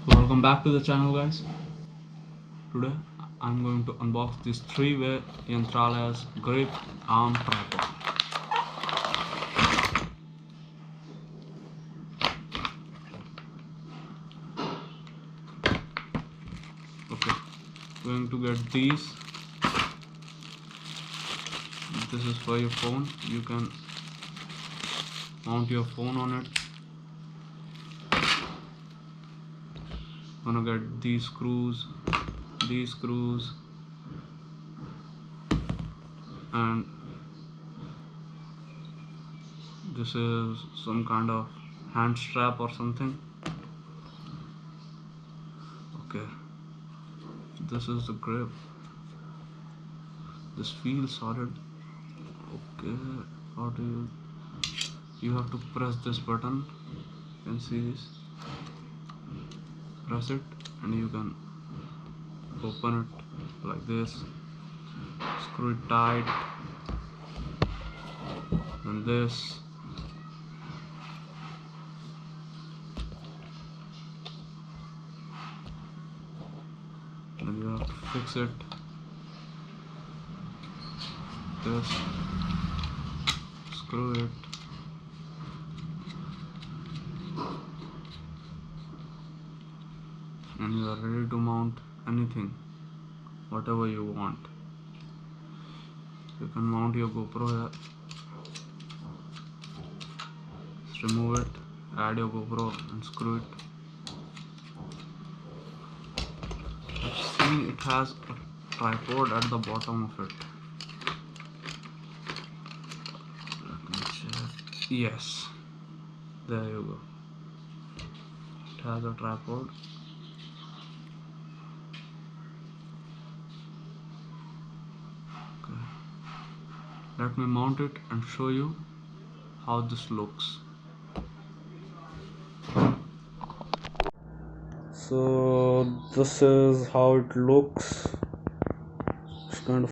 Welcome back to the channel, guys. Today I'm going to unbox this 3-way Yantralya's grip arm tripod. Okay, going to get these. This is for your phone. You can mount your phone on it. Gonna get these screws, and this is some kind of hand strap or something. Okay, this is the grip. This feels solid. Okay, how do you have to press this button. You can see this. Press it and you can open it like this. Screw it tight, and this. Then you have to fix it. This. Screw it. And you are ready to mount anything, whatever you want. You can mount your GoPro here. Just remove it, add your GoPro and screw it. I've seen it has a tripod at the bottom of it. Let me check. Yes, there you go. It has a tripod. Okay. Let me mount it and show you how this looks. So this is how it looks.